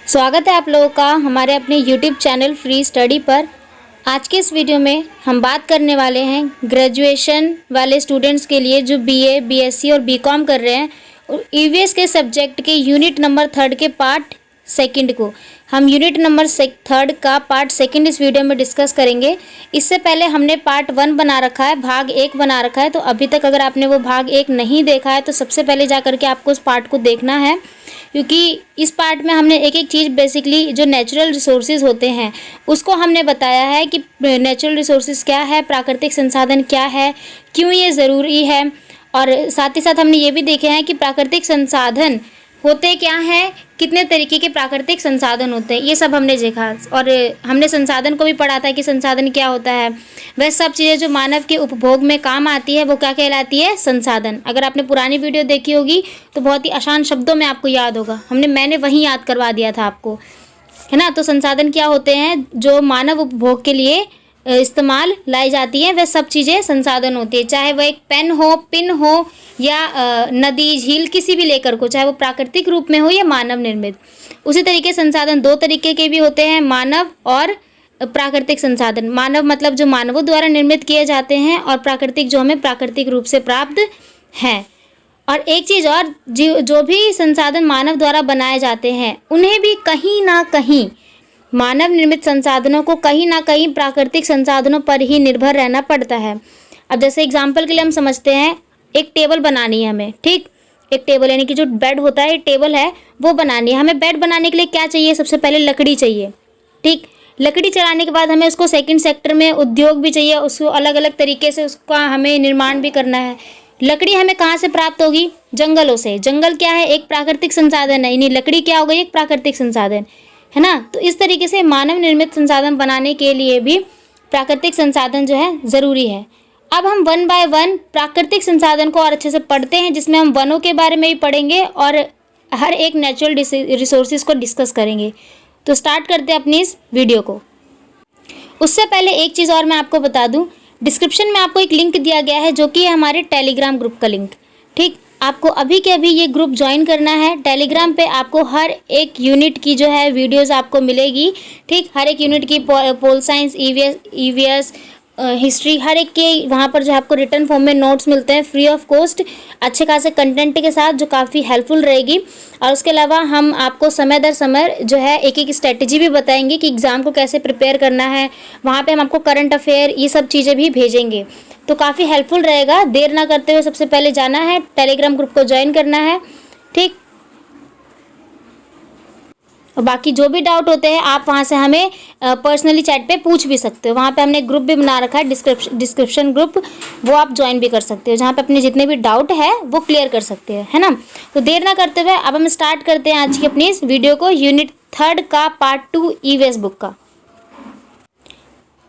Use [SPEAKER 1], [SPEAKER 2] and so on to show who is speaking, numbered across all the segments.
[SPEAKER 1] स्वागत है आप लोगों का हमारे अपने YouTube चैनल फ्री स्टडी पर। आज के इस वीडियो में हम बात करने वाले हैं ग्रेजुएशन वाले स्टूडेंट्स के लिए जो बीए, बीएससी और बीकॉम कर रहे हैं। ईवीएस के सब्जेक्ट के यूनिट नंबर 3 के पार्ट सेकंड को हम यूनिट नंबर 3 का पार्ट सेकंड इस वीडियो में डिस्कस करेंगे। इससे पहले हमने पार्ट 1 बना रखा है, भाग 1 बना रखा है। तो अभी तक अगर आपने वो भाग 1 नहीं देखा है तो सबसे पहले जा करके आपको उस पार्ट को देखना है, क्योंकि इस पार्ट में हमने एक एक चीज़ बेसिकली जो नेचुरल रिसोर्सेज होते हैं उसको हमने बताया है कि नेचुरल रिसोर्सेज क्या है, प्राकृतिक संसाधन क्या है, क्यों ये ज़रूरी है। और साथ ही साथ हमने ये भी देखे हैं कि प्राकृतिक संसाधन होते क्या हैं, कितने तरीके के प्राकृतिक संसाधन होते हैं, ये सब हमने देखा। और हमने संसाधन को भी पढ़ा था कि संसाधन क्या होता है। वह सब चीज़ें जो मानव के उपभोग में काम आती है वो क्या कहलाती है, संसाधन। अगर आपने पुरानी वीडियो देखी होगी तो बहुत ही आसान शब्दों में आपको याद होगा, मैंने वहीं याद करवा दिया था आपको, है ना। तो संसाधन क्या होते हैं जो मानव उपभोग के लिए इस्तेमाल लाई जाती है, वह सब चीज़ें संसाधन होती है। चाहे वह एक पेन हो, पिन हो या नदी, झील, किसी भी लेकर को, चाहे वो प्राकृतिक रूप में हो या मानव निर्मित। उसी तरीके संसाधन दो तरीके के भी होते हैं, मानव और प्राकृतिक संसाधन। मानव मतलब जो मानवों द्वारा निर्मित किए जाते हैं, और प्राकृतिक जो हमें प्राकृतिक रूप से प्राप्त हैं। और एक चीज़ और, जो भी संसाधन मानव द्वारा बनाए जाते हैं उन्हें भी कहीं ना कहीं, मानव निर्मित संसाधनों को कहीं ना कहीं प्राकृतिक संसाधनों पर ही निर्भर रहना पड़ता है। अब जैसे एग्जाम्पल के लिए हम समझते हैं, एक टेबल बनानी है हमें, ठीक। एक टेबल यानी कि जो बेड होता है, टेबल है, वो बनानी है हमें। बेड बनाने के लिए क्या चाहिए, सबसे पहले लकड़ी चाहिए, ठीक। लकड़ी चलाने के बाद हमें उसको सेकंड सेक्टर में उद्योग भी चाहिए, उसको अलग अलग तरीके से उसका हमें निर्माण भी करना है। लकड़ी हमें कहाँ से प्राप्त होगी, जंगलों से। जंगल क्या है, एक प्राकृतिक संसाधन है, यानी लकड़ी क्या हो गई, एक प्राकृतिक संसाधन, है ना। तो इस तरीके से मानव निर्मित संसाधन बनाने के लिए भी प्राकृतिक संसाधन जो है ज़रूरी है। अब हम 1 बाय 1 प्राकृतिक संसाधन को और अच्छे से पढ़ते हैं, जिसमें हम वनों के बारे में भी पढ़ेंगे और हर एक नेचुरल रिसोर्सेज को डिस्कस करेंगे। तो स्टार्ट करते हैं अपनी इस वीडियो को। उससे पहले एक चीज़ और मैं आपको बता दूं, डिस्क्रिप्शन में आपको एक लिंक दिया गया है जो कि है हमारे टेलीग्राम ग्रुप का लिंक, ठीक। आपको अभी के अभी ये ग्रुप ज्वाइन करना है। टेलीग्राम पे आपको हर एक यूनिट की जो है वीडियोस आपको मिलेगी, ठीक। हर एक यूनिट की पोल साइंस, ईवीएस, हिस्ट्री, हर एक के वहाँ पर जो है आपको रिटर्न फॉर्म में नोट्स मिलते हैं फ्री ऑफ कॉस्ट, अच्छे खासे कंटेंट के साथ, जो काफ़ी हेल्पफुल रहेगी। और उसके अलावा हम आपको समय दर समय जो है एक एक स्ट्रेटजी भी बताएंगे कि एग्ज़ाम को कैसे प्रिपेयर करना है। वहाँ पे हम आपको करंट अफेयर, ये सब चीज़ें भी भेजेंगे, तो काफ़ी हेल्पफुल रहेगा। देर ना करते हुए सबसे पहले जाना है, टेलीग्राम ग्रुप को ज्वाइन करना है, ठीक। और बाकी जो भी डाउट होते हैं आप वहाँ से हमें पर्सनली चैट पे पूछ भी सकते हो। वहाँ पे हमने ग्रुप भी बना रखा है, डिस्क्रिप्शन ग्रुप, वो आप ज्वाइन भी कर सकते हो, जहाँ पे अपने जितने भी डाउट है वो क्लियर कर सकते हैं, है ना। तो देर ना करते हुए अब हम स्टार्ट करते हैं आज की अपनी इस वीडियो को, यूनिट 3 का पार्ट 2 ईवीएस बुक का,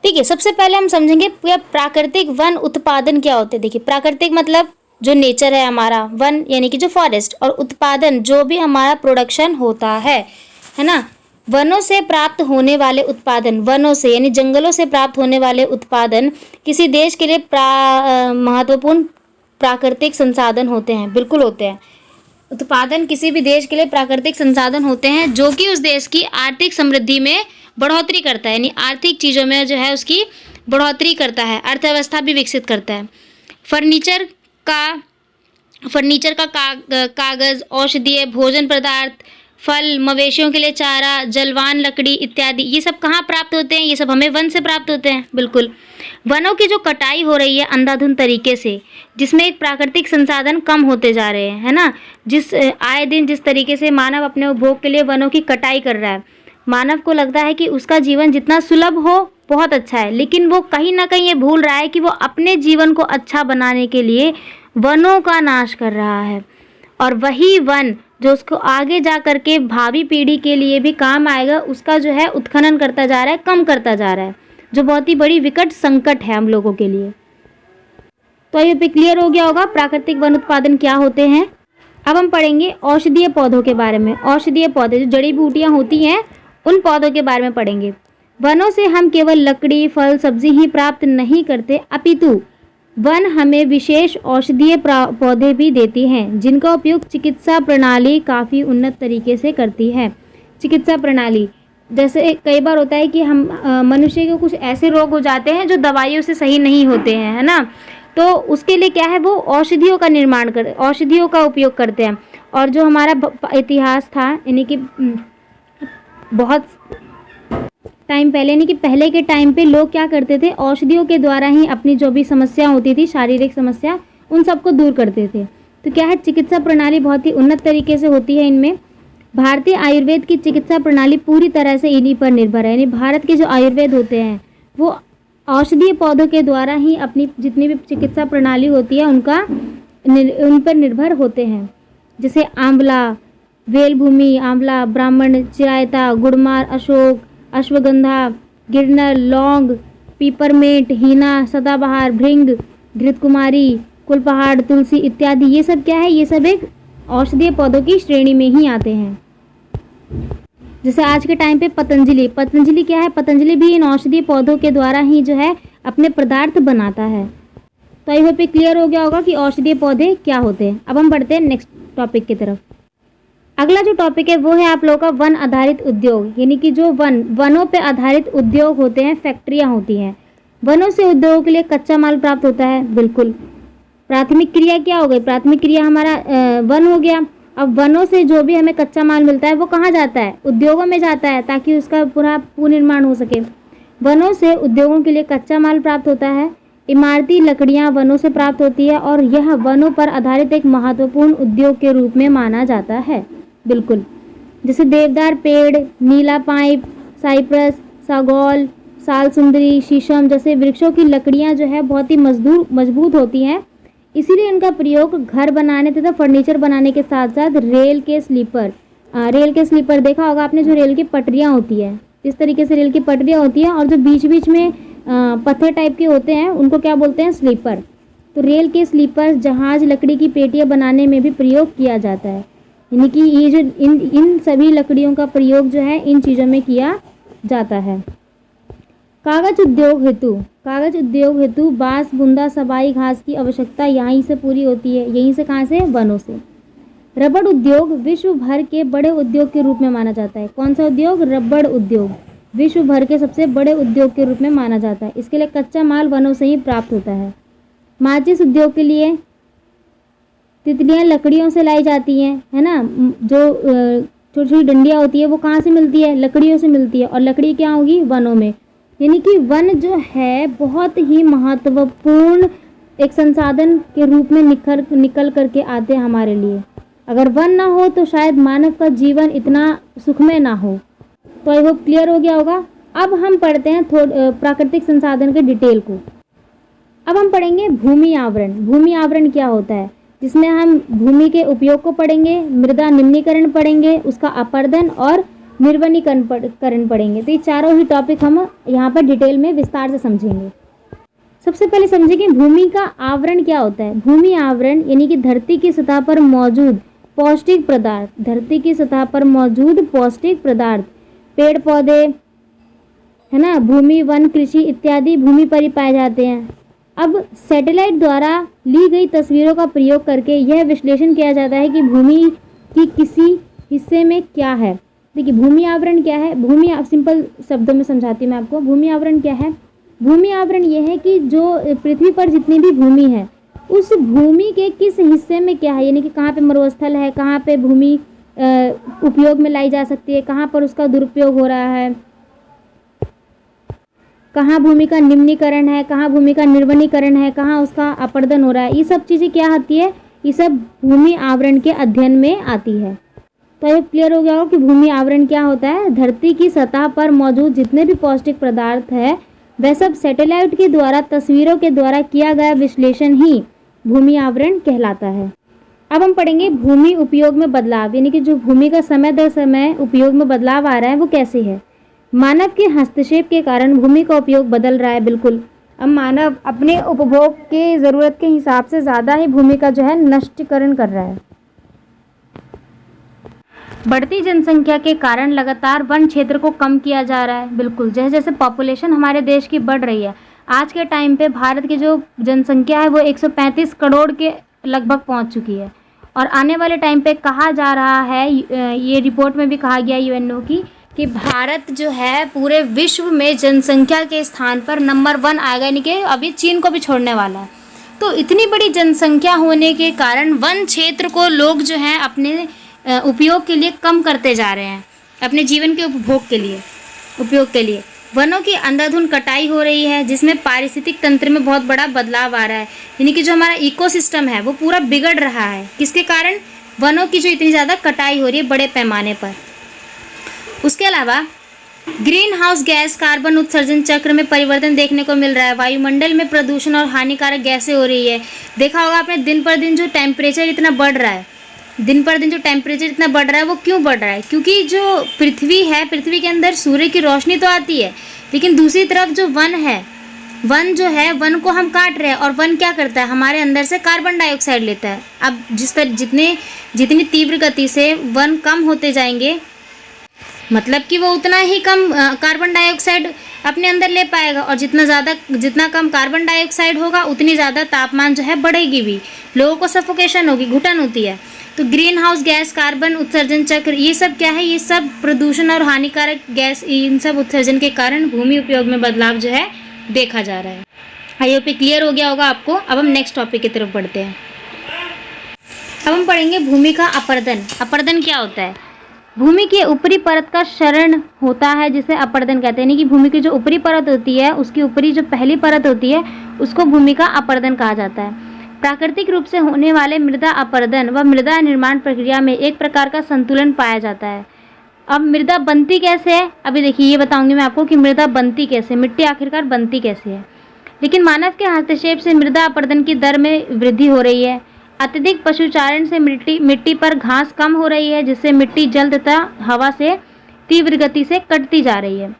[SPEAKER 1] ठीक है। सबसे पहले हम समझेंगे प्राकृतिक वन उत्पादन क्या होते हैं। देखिए, प्राकृतिक मतलब जो नेचर है हमारा, वन यानी कि जो फॉरेस्ट, और उत्पादन जो भी हमारा प्रोडक्शन होता है ना। वनों से प्राप्त होने वाले उत्पादन, वनों से यानी जंगलों से प्राप्त होने वाले उत्पादन किसी देश के लिए महत्वपूर्ण प्राकृतिक संसाधन होते हैं, बिल्कुल होते हैं। उत्पादन किसी भी देश के लिए प्राकृतिक संसाधन होते हैं जो कि उस देश की आर्थिक समृद्धि में बढ़ोतरी करता है, यानी आर्थिक चीज़ों में जो है उसकी बढ़ोतरी करता है, अर्थव्यवस्था भी विकसित करता है। फर्नीचर का कागज़, औषधीय भोजन पदार्थ, फल, मवेशियों के लिए चारा, जलवान लकड़ी इत्यादि, ये सब कहाँ प्राप्त होते हैं, ये सब हमें वन से प्राप्त होते हैं, बिल्कुल। वनों की जो कटाई हो रही है अंधाधुंध तरीके से, जिसमें एक प्राकृतिक संसाधन कम होते जा रहे हैं, है ना। आए दिन जिस तरीके से मानव अपने उपभोग के लिए वनों की कटाई कर रहा है, मानव को लगता है कि उसका जीवन जितना सुलभ हो बहुत अच्छा है, लेकिन वो कहीं ना कहीं ये भूल रहा है कि वो अपने जीवन को अच्छा बनाने के लिए वनों का नाश कर रहा है। और वही वन जो उसको आगे जा कर के भावी पीढ़ी के लिए भी काम आएगा, उसका जो है उत्खनन करता जा रहा है, कम करता जा रहा है, जो बहुत ही बड़ी विकट संकट है हम लोगों के लिए। तो ये पे क्लियर हो गया होगा प्राकृतिक वन उत्पादन क्या होते हैं। अब हम पढ़ेंगे औषधीय पौधों के बारे में। औषधीय पौधे जो जड़ी बूटियाँ होती हैं, उन पौधों के बारे में पढ़ेंगे। वनों से हम केवल लकड़ी, फल, सब्जी ही प्राप्त नहीं करते, अपितु वन हमें विशेष औषधीय पौधे भी देती हैं, जिनका उपयोग चिकित्सा प्रणाली काफ़ी उन्नत तरीके से करती है। चिकित्सा प्रणाली, जैसे कई बार होता है कि हम मनुष्य को कुछ ऐसे रोग हो जाते हैं जो दवाइयों से सही नहीं होते हैं, है ना। तो उसके लिए क्या है, वो औषधियों का उपयोग करते हैं। और जो हमारा इतिहास था, यानी कि बहुत टाइम पहले, यानी कि पहले के टाइम पे लोग क्या करते थे, औषधियों के द्वारा ही अपनी जो भी समस्या होती थी, शारीरिक समस्या, उन सबको दूर करते थे। तो क्या है, चिकित्सा प्रणाली बहुत ही उन्नत तरीके से होती है इनमें। भारतीय आयुर्वेद की चिकित्सा प्रणाली पूरी तरह से इन्हीं पर निर्भर है, यानी भारत के जो आयुर्वेद होते हैं वो औषधीय पौधों के द्वारा ही अपनी जितनी भी चिकित्सा प्रणाली होती है उन पर निर्भर होते हैं। जैसे आंवला, वेलभूमि आंवला, ब्राह्मण, चिरायता, गुड़मार, अशोक, अश्वगंधा, गिरनर, लौंग, पीपरमेंट, हीना, सदाबहार, भृंग, घृतकुमारी, कुलपहाड़, तुलसी इत्यादि, ये सब क्या है, ये सब एक औषधीय पौधों की श्रेणी में ही आते हैं। जैसे आज के टाइम पे पतंजलि क्या है, पतंजलि भी इन औषधीय पौधों के द्वारा ही जो है अपने पदार्थ बनाता है। तो आई होप क्लियर हो गया होगा कि औषधीय पौधे क्या होते हैं। अब हम बढ़ते हैं नेक्स्ट टॉपिक की तरफ। अगला जो टॉपिक है वो है आप लोगों का वन आधारित उद्योग, यानी कि जो वनों पे आधारित उद्योग होते हैं, फैक्ट्रियाँ होती हैं। वनों से उद्योगों के लिए कच्चा माल प्राप्त होता है, बिल्कुल। प्राथमिक क्रिया क्या हो गई, प्राथमिक क्रिया हमारा वन हो गया। अब वनों से जो भी हमें कच्चा माल मिलता है वो कहाँ जाता है, उद्योगों में जाता है, ताकि उसका पूरा पुनर्निर्माण हो सके। वनों से उद्योगों के लिए कच्चा माल प्राप्त होता है। इमारती लकड़ियाँ वनों से प्राप्त होती है और यह वनों पर आधारित एक महत्वपूर्ण उद्योग के रूप में माना जाता है, बिल्कुल। जैसे देवदार पेड़, नीला पाइप, साइप्रस, सागौल, साल सुंदरी, शीशम जैसे वृक्षों की लकड़ियाँ जो है बहुत ही मजबूत होती हैं, इसीलिए इनका प्रयोग घर बनाने तथा फर्नीचर बनाने के साथ साथ रेल के स्लीपर देखा होगा आपने, जो रेल की पटरियाँ होती है, इस तरीके से रेल की पटरियाँ होती हैं और जो बीच बीच में पत्थर टाइप के होते हैं उनको क्या बोलते हैं, स्लीपर। तो रेल के स्लीपर, जहाज, लकड़ी की पेटियाँ बनाने में भी प्रयोग किया जाता है, यानी कि ये जो इन सभी लकड़ियों का प्रयोग जो है इन चीज़ों में किया जाता है। कागज उद्योग हेतु बांस, बुंदा, सबाई घास की आवश्यकता यहीं से पूरी होती है, यहीं से कहाँ से, वनों से। रबड़ उद्योग विश्व भर के बड़े उद्योग के रूप में माना जाता है। कौन सा उद्योग, रबड़ उद्योग विश्व भर के सबसे बड़े उद्योग के रूप में माना जाता है। इसके लिए कच्चा माल वनों से ही प्राप्त होता है। माचिस उद्योग के लिए तितलियाँ लकड़ियों से लाई जाती हैं, है ना। जो छोटी छोटी डंडियाँ होती है वो कहाँ से मिलती है, लकड़ियों से मिलती है। और लकड़ी क्या होगी, वनों में। यानी कि वन जो है बहुत ही महत्वपूर्ण एक संसाधन के रूप में निकल करके आते हैं हमारे लिए। अगर वन ना हो तो शायद मानव का जीवन इतना सुखमय ना हो। तो आई होप क्लियर हो गया होगा। अब हम पढ़ते हैं प्राकृतिक संसाधन के डिटेल को। अब हम पढ़ेंगे भूमि आवरण। भूमि आवरण क्या होता है, जिसमें हम भूमि के उपयोग को पढ़ेंगे, मृदा निम्नीकरण पढ़ेंगे, उसका अपरदन और निर्वनीकरण पढ़ेंगे। तो ये चारों ही टॉपिक हम यहाँ पर डिटेल में विस्तार से समझेंगे। सबसे पहले समझेंगे भूमि का आवरण क्या होता है। भूमि आवरण यानी कि धरती की सतह पर मौजूद पौष्टिक पदार्थ, धरती की सतह पर मौजूद पौष्टिक पदार्थ, पेड़ पौधे, है ना, भूमि, वन, कृषि इत्यादि भूमि पर ही पाए जाते हैं। अब सैटेलाइट द्वारा ली गई तस्वीरों का प्रयोग करके यह विश्लेषण किया जाता है कि भूमि की किसी हिस्से में क्या है। देखिए भूमि आवरण क्या है, सिंपल शब्दों में समझाती हूँ मैं आपको। भूमि आवरण क्या है, भूमि आवरण यह है कि जो पृथ्वी पर जितनी भी भूमि है उस भूमि के किस हिस्से में क्या है, यानी कि कहाँ पे मरुस्थल है, कहाँ पे भूमि उपयोग में लाई जा सकती है, कहाँ पर उसका दुरुपयोग हो रहा है, कहाँ भूमि का निम्नीकरण है, कहाँ भूमि का निर्वनीकरण है, कहाँ उसका अपरदन हो रहा है। ये सब चीज़ें क्या आती है, ये सब भूमि आवरण के अध्ययन में आती है। तो ये क्लियर हो गया हो कि भूमि आवरण क्या होता है। धरती की सतह पर मौजूद जितने भी पौष्टिक पदार्थ है वह सब सैटेलाइट के द्वारा तस्वीरों के द्वारा किया गया विश्लेषण ही भूमि आवरण कहलाता है। अब हम पढ़ेंगे भूमि उपयोग में बदलाव, यानी कि जो भूमि का समय दर समय उपयोग में बदलाव आ रहा है वो कैसे है। मानव के हस्तक्षेप के कारण भूमि का उपयोग बदल रहा है, बिल्कुल। अब मानव अपने उपभोग के ज़रूरत के हिसाब से ज़्यादा ही भूमि का जो है नष्टीकरण कर रहा है। बढ़ती जनसंख्या के कारण लगातार वन क्षेत्र को कम किया जा रहा है, बिल्कुल। जैसे जैसे पॉपुलेशन हमारे देश की बढ़ रही है, आज के टाइम पे भारत की जो जनसंख्या है वो 135 करोड़ के लगभग पहुंच चुकी है। और आने वाले टाइम पे कहा जा रहा है, ये रिपोर्ट में भी कहा गया यूएनओ की, कि भारत जो है पूरे विश्व में जनसंख्या के स्थान पर नंबर 1 आएगा, यानी कि अभी चीन को भी छोड़ने वाला है। तो इतनी बड़ी जनसंख्या होने के कारण वन क्षेत्र को लोग जो हैं अपने उपयोग के लिए कम करते जा रहे हैं, अपने जीवन के उपभोग के लिए, उपयोग के लिए। वनों की अंधाधुंध कटाई हो रही है, जिसमें पारिस्थितिक तंत्र में बहुत बड़ा बदलाव आ रहा है, यानी कि जो हमारा इकोसिस्टम है वो पूरा बिगड़ रहा है। किसके कारण? वनों की जो इतनी ज़्यादा कटाई हो रही है बड़े पैमाने पर। उसके अलावा ग्रीन हाउस गैस कार्बन उत्सर्जन चक्र में परिवर्तन देखने को मिल रहा है। वायुमंडल में प्रदूषण और हानिकारक गैसें हो रही है। देखा होगा आपने, दिन पर दिन जो टेम्परेचर इतना बढ़ रहा है, दिन पर दिन जो टेम्परेचर इतना बढ़ रहा है, वो क्यों बढ़ रहा है? क्योंकि जो पृथ्वी है, पृथ्वी के अंदर सूर्य की रोशनी तो आती है, लेकिन दूसरी तरफ जो वन है, वन जो है, वन को हम काट रहे हैं, और वन क्या करता है? हमारे अंदर से कार्बन डाइऑक्साइड लेता है। अब जितनी तीव्र गति से वन कम होते जाएंगे, मतलब कि वो उतना ही कम कार्बन डाइऑक्साइड अपने अंदर ले पाएगा, और जितना कम कार्बन डाइऑक्साइड होगा उतनी ज़्यादा तापमान जो है बढ़ेगी भी, लोगों को सफोकेशन होगी, घुटन होती है। तो ग्रीन हाउस गैस, कार्बन उत्सर्जन चक्र, ये सब क्या है? ये सब प्रदूषण और हानिकारक गैस, इन सब उत्सर्जन के कारण भूमि उपयोग में बदलाव जो है देखा जा रहा है। आई होप क्लियर हो गया होगा आपको। अब हम नेक्स्ट टॉपिक की तरफ बढ़ते हैं। अब हम पढ़ेंगे भूमि का अपरदन। अपरदन क्या होता है? भूमि की ऊपरी परत का क्षरण होता है, जिसे अपरदन कहते हैं। यानी कि भूमि की जो ऊपरी परत होती है, उसकी ऊपरी जो पहली परत होती है, उसको भूमि का अपरदन कहा जाता है। प्राकृतिक रूप से होने वाले मृदा अपरदन व मृदा निर्माण प्रक्रिया में एक प्रकार का संतुलन पाया जाता है। अब मृदा बनती कैसे है? अभी देखिए, ये बताऊंगी मैं आपको कि मृदा बनती कैसे, मिट्टी आखिरकार बनती कैसे है। लेकिन मानव के हस्तक्षेप से मृदा अपरदन की दर में वृद्धि हो रही है। अत्यधिक पशुचारण से मिट्टी पर घास कम हो रही है, जिससे मिट्टी जल तथा हवा से तीव्र गति से कटती जा रही है।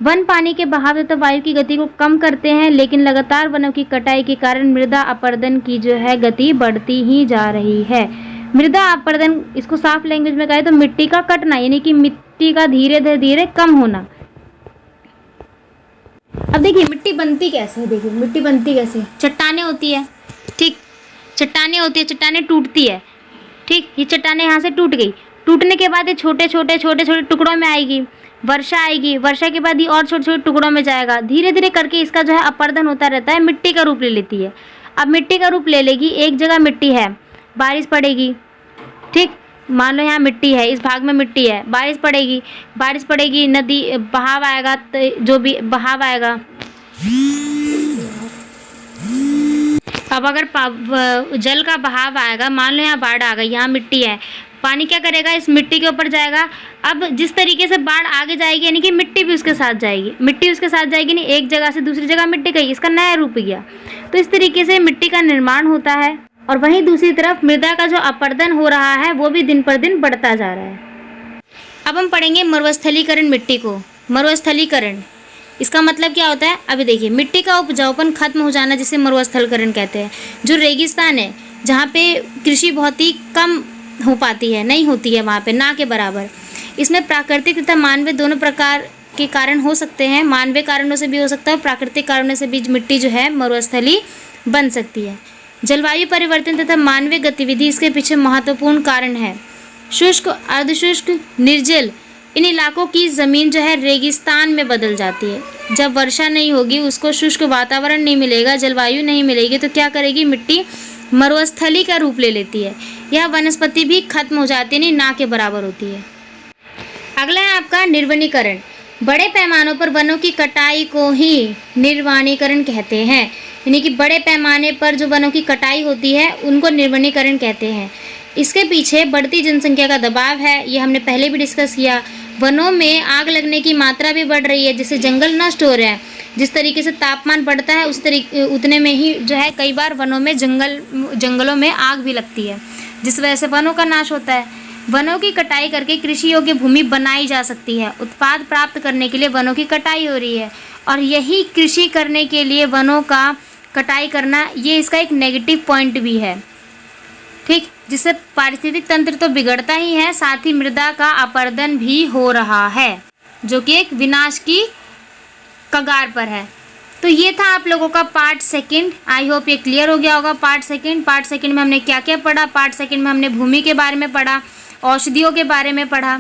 [SPEAKER 1] वन पानी के बहाव तथा वायु की गति को कम करते हैं, लेकिन लगातार वनों की कटाई के कारण मृदा अपरदन की जो है गति बढ़ती ही जा रही है। मृदा अपरदन, इसको साफ लैंग्वेज में कहे तो मिट्टी का कटना, यानी कि मिट्टी का धीरे धीरे कम होना। अब देखिए मिट्टी बनती कैसे है। देखिए मिट्टी बनती कैसे? चट्टानें होती है, ठीक, चट्टानें होती है, चट्टानें टूटती है, ठीक। ये चट्टानें यहाँ से टूट गई, टूटने के बाद ये छोटे छोटे टुकड़ों में आएगी, वर्षा आएगी, वर्षा के बाद ये और छोटे छोटे टुकड़ों में जाएगा। धीरे धीरे करके इसका जो है अपरदन होता रहता है, मिट्टी का रूप ले लेती है। अब मिट्टी का रूप ले लेगी, एक जगह मिट्टी है, बारिश पड़ेगी, ठीक, मान लो यहाँ मिट्टी है, इस भाग में मिट्टी है, बारिश पड़ेगी, नदी बहाव आएगा, तो जो भी बहाव आएगा, अब अगर जल का बहाव आएगा, मान लो यहाँ बाढ़ आ गई, यहाँ मिट्टी है, पानी क्या करेगा? इस मिट्टी के ऊपर जाएगा। अब जिस तरीके से बाढ़ आगे जाएगी, यानी कि मिट्टी भी उसके साथ जाएगी, नहीं, एक जगह से दूसरी जगह मिट्टी गई, इसका नया रूप गया। तो इस तरीके से मिट्टी का निर्माण होता है। और वहीं दूसरी तरफ मृदा का जो अपरदन हो रहा है, वो भी दिन पर दिन बढ़ता जा रहा है। अब हम पढ़ेंगे मरुस्थलीकरण मिट्टी को। मरुस्थलीकरण, इसका मतलब क्या होता है? अभी देखिए, मिट्टी का उपजाऊपन खत्म हो जाना, जिसे मरुस्थलीकरण कहते हैं। जो रेगिस्तान है, जहाँ पे कृषि बहुत ही कम हो पाती है, नहीं होती है वहाँ पे, ना के बराबर। इसमें प्राकृतिक तथा मानवीय दोनों प्रकार के कारण हो सकते हैं। मानवीय कारणों से भी हो सकता है, प्राकृतिक कारणों से भी मिट्टी जो है मरुस्थली बन सकती है। जलवायु परिवर्तन तथा मानवीय गतिविधि इसके पीछे महत्वपूर्ण कारण है। शुष्क, अर्धशुष्क, निर्जल इन इलाकों की ज़मीन जो है रेगिस्तान में बदल जाती है। जब वर्षा नहीं होगी, उसको शुष्क वातावरण नहीं मिलेगा, जलवायु नहीं मिलेगी, तो क्या करेगी? मिट्टी मरुस्थली का रूप ले लेती है। यह वनस्पति भी खत्म हो जाती है, नहीं ना के बराबर होती है। अगला है आपका निर्वनीकरण। बड़े पैमानों पर वनों की कटाई को ही निर्वनीकरण कहते हैं, यानी कि बड़े पैमाने पर जो वनों की कटाई होती है उनको निर्वनीकरण कहते हैं। इसके पीछे बढ़ती जनसंख्या का दबाव है, ये हमने पहले भी डिस्कस किया। वनों में आग लगने की मात्रा भी बढ़ रही है, जिससे जंगल नष्ट हो रहे हैं। जिस तरीके से तापमान बढ़ता है, उतने में ही जो है कई बार वनों में जंगलों में आग भी लगती है, जिस वजह से वनों का नाश होता है। वनों की कटाई करके कृषि योग्य भूमि बनाई जा सकती है। उत्पाद प्राप्त करने के लिए वनों की कटाई हो रही है, और यही कृषि करने के लिए वनों का कटाई करना, ये इसका एक नेगेटिव पॉइंट भी है, ठीक, जिससे पारिस्थितिक तंत्र तो बिगड़ता ही है, साथ ही मृदा का अपरदन भी हो रहा है, जो कि एक विनाश की कगार पर है। तो ये था आप लोगों का पार्ट सेकंड। आई होप ये क्लियर हो गया होगा। पार्ट सेकंड में हमने क्या क्या पढ़ा। पार्ट सेकंड में हमने भूमि के बारे में पढ़ा, औषधियों के बारे में पढ़ा,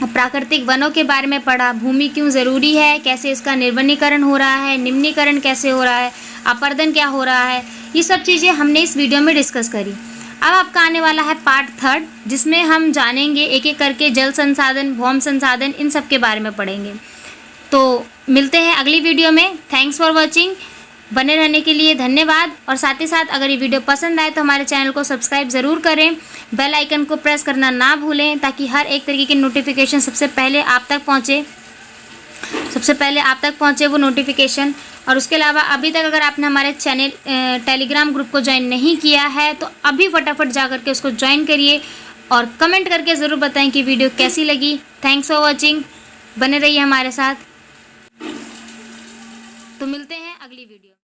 [SPEAKER 1] प्राकृतिक वनों के बारे में पढ़ा, भूमि क्यों ज़रूरी है, कैसे इसका निर्वनीकरण हो रहा है, निम्नीकरण कैसे हो रहा है, अपर्दन क्या हो रहा है, ये सब चीज़ें हमने इस वीडियो में डिस्कस करी। अब आपका आने वाला है पार्ट थर्ड, जिसमें हम जानेंगे एक एक करके जल संसाधन, भौम संसाधन, इन सब के बारे में पढ़ेंगे। तो मिलते हैं अगली वीडियो में। Thanks for watching. बने रहने के लिए धन्यवाद। और साथ ही साथ अगर ये वीडियो पसंद आए तो हमारे चैनल को सब्सक्राइब ज़रूर करें, बेल आइकन को प्रेस करना ना भूलें, ताकि हर एक तरीके की नोटिफिकेशन सबसे पहले आप तक पहुँचे वो नोटिफिकेशन। और उसके अलावा अभी तक अगर आपने हमारे चैनल टेलीग्राम ग्रुप को ज्वाइन नहीं किया है तो अभी फटाफट जा करके उसको ज्वाइन करिए और कमेंट करके ज़रूर बताएं कि वीडियो कैसी लगी। Thanks for watching. बने रहिए हमारे साथ। तो मिलते हैं अगली वीडियो।